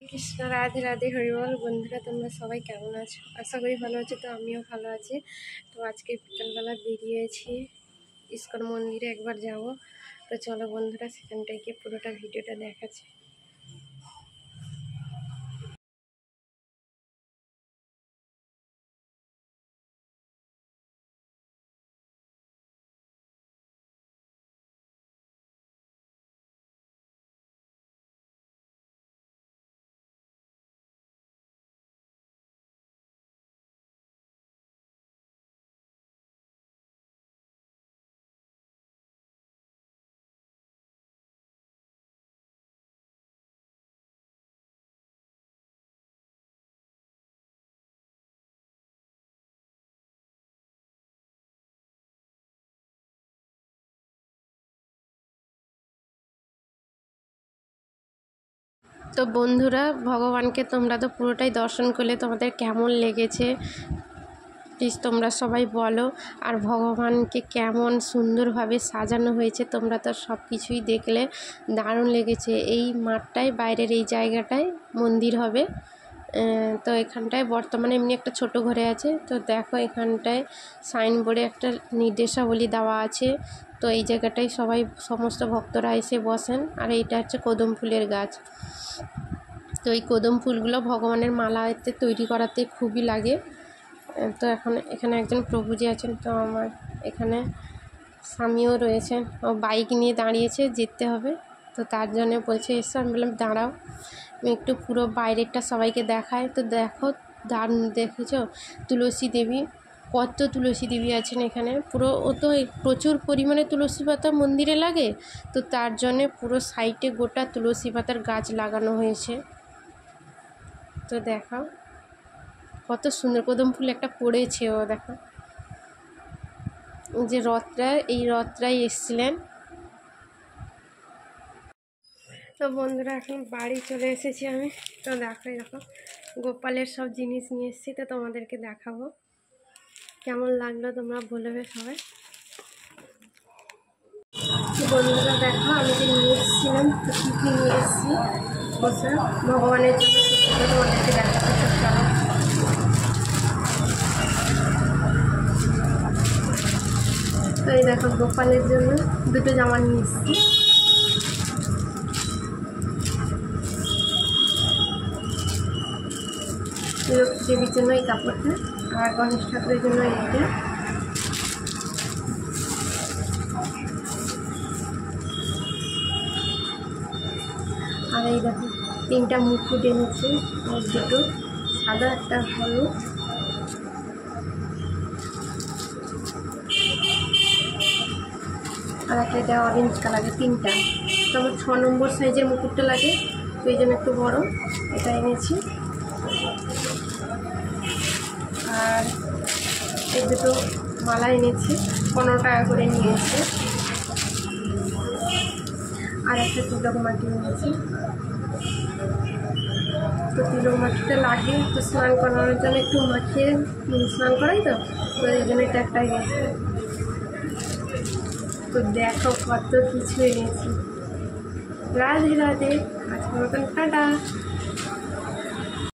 কৃষ্ণ রাধে রাধে হরিবল। বন্ধুরা তোমরা সবাই কেমন আছো? আশা করি ভালো আছো। তো আমিও ভালো আছি। তো আজকে বিকালবেলা বেরিয়েছি ইস্কন মন্দিরে একবার যাব। তো চলো বন্ধুরা সেখানটায় গিয়ে পুরোটা ভিডিওটা দেখাচ্ছি। তো বন্ধুরা ভগবানকে তোমরা তো পুরোটাই দর্শন করলে, তোমাদের কেমন লেগেছে প্লিজ তোমরা সবাই বলো। আর ভগবানকে কেমন সুন্দরভাবে সাজানো হয়েছে তোমরা তো সব কিছুই দেখলে, দারুণ লেগেছে। এই মাঠটায় বাইরের এই জায়গাটায় মন্দির হবে। তো এখানটায় বর্তমানে এমনি একটা ছোট ঘরে আছে। তো দেখো এখানটায় সাইনবোর্ডে একটা নির্দেশাবলী দেওয়া আছে। তো এই জায়গাটায় সমস্ত ভক্তরা এসে বসেন। আর এইটা হচ্ছে কদম ফুলের গাছ। তো এই কদম ফুলগুলো ভগবানের মালাতে তৈরি করাতে খুবই লাগে। তো এখানে একজন প্রভুজি আছেন। তো আমার এখানে স্বামীও রয়েছেন, ও বাইক নিয়ে দাঁড়িয়েছে, যেতে হবে। তো তার জন্য বলছে এসো। আমি বললাম দাঁড়াও, আমি একটু পুরো বাইরেরটা সবাইকে দেখাই। তো দেখো দারুণ, দেখেছ তুলসী দেবী, কত তুলসী দেবী আছেন এখানে। পুরো ও তো প্রচুর পরিমাণে তুলসী পাতা মন্দিরে লাগে। তো তার জন্যে পুরো সাইডে গোটা তুলসী পাতার গাছ লাগানো হয়েছে। তো দেখাও কত সুন্দর কদম ফুল একটা পড়েছে। ও দেখো যে এই রথটাই এসছিলেন। তো বন্ধুরা এখন বাড়ি চলে এসেছি আমি। তো দেখো গোপালের সব জিনিস নিয়ে এসেছি। তো তোমাদেরকে দেখাবো কেমন লাগলো তোমরা বলবে সবাই। বন্ধুরা দেখো আমি যে নিয়ে এসেছিলাম, তো কী কী নিয়ে এসেছি বসে ভগবানের জন্য তোমাদেরকে দেখাতে। চলো তো এই দেখো গোপালের জন্য দুটো জামা নিয়ে এসেছি। লক্ষ্মী দেবীর জন্য এই কাপড়টা, আর গণেশ ঠাকুরের জন্য এইটা। আর এই দেখো তিনটা মুকুট এনেছে, আর দুটো সাদা একটা হলুদ। আর একটা এটা অরেঞ্জ কালারের, তিনটা। তো আমার 6 নম্বর সাইজের মুকুটটা লাগে, তো এই জন্য একটু বড় এটা এনেছি। আর এই দুটো মালা এনেছি, 15 টাকা করে নিয়েছে। আর একটা তিলক মাটি এনেছি। তো তিলক মাটিটা লাগে, তো স্নান করানোর জন্য একটু মাখিয়ে স্নান করাই। তো এই জন্য এটা একটা গেছে। তো দেখো কত কিছু এনেছি। রাধে রাধে, আজকের মতন টাটা।